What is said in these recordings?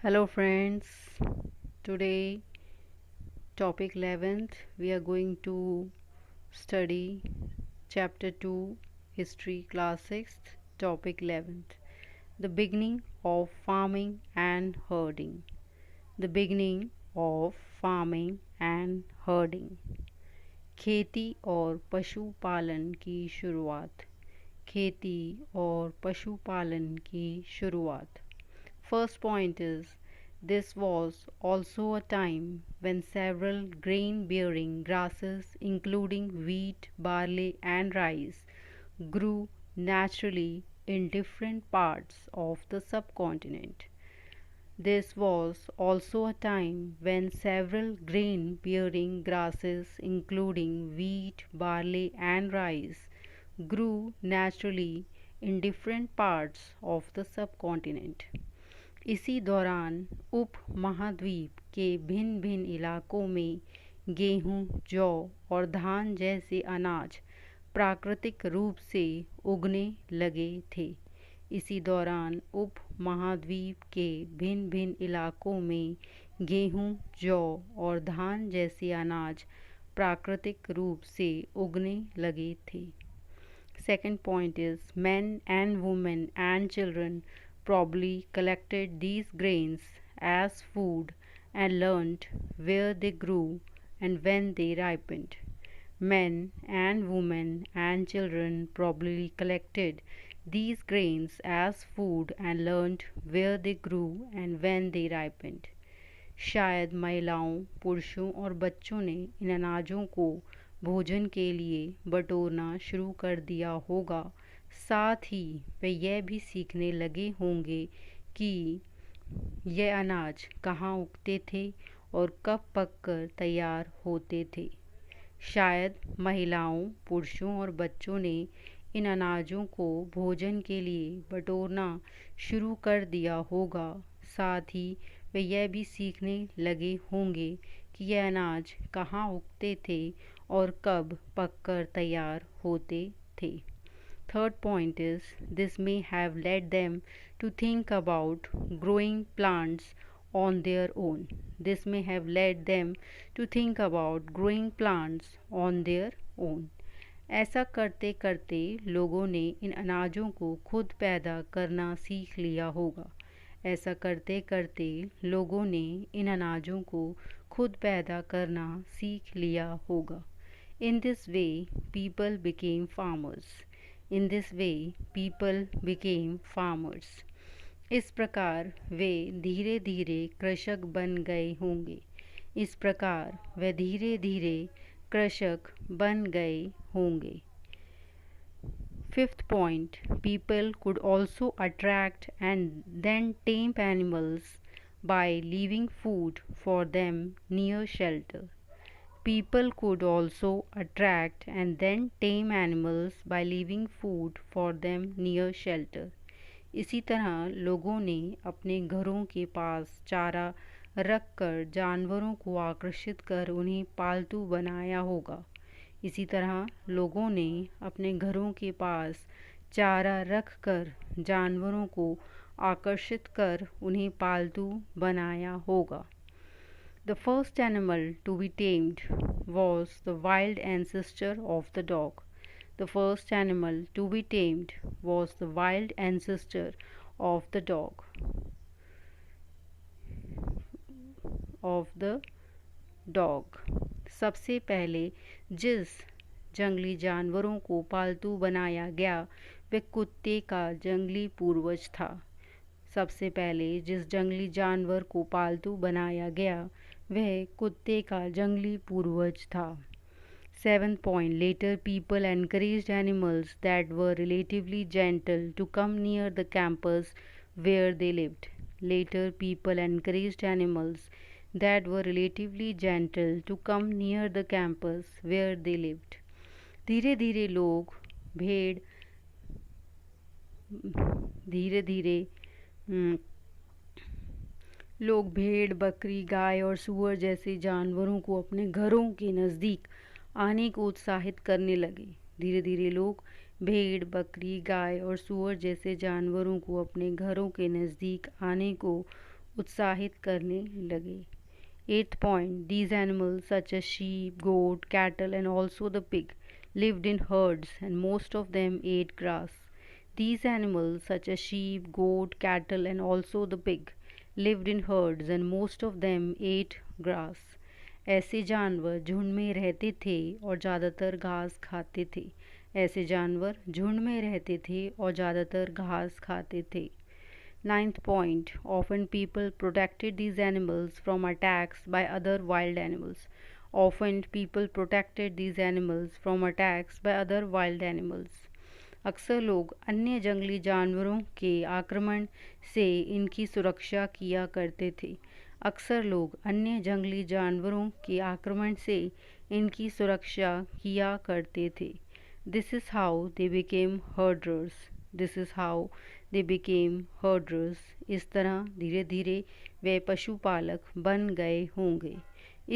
Hello friends, today topic 11th we are going to study chapter 2 history class 6th topic 11th the beginning of farming and herding. The beginning of farming and herding. खेती और पशुपालन की शुरुआत. खेती और पशुपालन की शुरुआत. First point is this was also a time when several grain-bearing grasses including wheat, barley and rice grew naturally in different parts of the subcontinent. This was also a time when several grain-bearing grasses including wheat, barley and rice grew naturally in different parts of the subcontinent. इसी दौरान उप महाद्वीप के भिन्न भिन्न इलाकों में गेहूं, जौ और धान जैसे अनाज प्राकृतिक रूप से उगने लगे थे. इसी दौरान उप महाद्वीप के भिन्न भिन्न इलाकों में गेहूं, जौ और धान जैसे अनाज प्राकृतिक रूप से उगने लगे थे. Second point is men and women and children probably collected these grains as food and learnt where they grew and when they ripened. Men and women and children probably collected these grains as food and learnt where they grew and when they ripened. शायद महिलाओं, पुरुषों और बच्चों ने इन अनाजों को भोजन के लिए बटोरना शुरू कर दिया होगा. साथ ही वे यह भी सीखने लगे होंगे कि यह अनाज कहाँ उगते थे और कब पककर तैयार होते थे. शायद महिलाओं, पुरुषों और बच्चों ने इन अनाजों को भोजन के लिए बटोरना शुरू कर दिया होगा. साथ ही वे यह भी सीखने लगे होंगे कि यह अनाज कहाँ उगते थे और कब पककर तैयार होते थे. Third point is this may have led them to think about growing plants on their own. This may have led them to think about growing plants on their own. ऐसा करते करते लोगों ने इन अनाजों को खुद पैदा करना सीख लिया होगा. ऐसा करते करते लोगों ने इन अनाजों को खुद पैदा करना सीख लिया होगा. In this way, people became farmers. In this way, people became farmers. इस प्रकार वे धीरे धीरे कृषक बन गए होंगे. इस प्रकार वे धीरे धीरे कृषक बन गए होंगे. Fifth point, people could also attract and then tame animals by leaving food for them near shelter. People could also attract and then tame animals by leaving food for them near shelter. इसी तरह लोगों ने अपने घरों के पास चारा रखकर जानवरों को आकर्षित कर उन्हें पालतू बनाया होगा. इसी तरह लोगों ने अपने घरों के पास चारा रखकर जानवरों को आकर्षित कर उन्हें पालतू बनाया होगा. The first animal to be tamed was the wild ancestor of the dog. The first animal to be tamed was the wild ancestor of the dog. Of the dog. सबसे पहले जिस जंगली जानवरों को पालतू बनाया गया वह कुत्ते का जंगली पूर्वज था. सबसे पहले जिस जंगली जानवर को पालतू बनाया गया वह कुत्ते का जंगली पूर्वज था. Seventh point, later people encouraged animals that were relatively gentle to come near the campus where they lived. Later people encouraged animals that were relatively gentle to come near the campus where they lived. धीरे धीरे लोग भेड़ धीरे धीरे लोग भेड़, बकरी, गाय और सूअर जैसे जानवरों को अपने घरों के नज़दीक आने को उत्साहित करने लगे. धीरे धीरे लोग भेड़, बकरी, गाय और सूअर जैसे जानवरों को अपने घरों के नज़दीक आने को उत्साहित करने लगे। Eighth point, these animals such as sheep, goat, cattle and also the pig lived in herds and most of them ate grass. These animals such as sheep, goat, cattle and also the pig lived in herds and most of them ate grass. ऐसे जानवर झुंड में रहते थे और ज़्यादातर घास खाते थे। ऐसे जानवर झुंड में रहते थे और ज़्यादातर घास खाते थे। Ninth point, often people protected these animals from attacks by other wild animals. Often people protected these animals from attacks by other wild animals. अक्सर लोग अन्य जंगली जानवरों के आक्रमण से इनकी सुरक्षा किया करते थे। अक्सर लोग अन्य जंगली जानवरों के आक्रमण से इनकी सुरक्षा किया करते थे। This is how they became herders. This is how they became herders. इस तरह धीरे धीरे वे पशुपालक बन गए होंगे।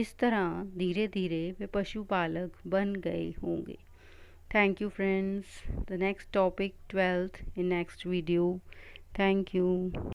इस तरह धीरे धीरे वे पशुपालक बन गए होंगे। Thank you friends. The next topic 12th in next video. Thank you.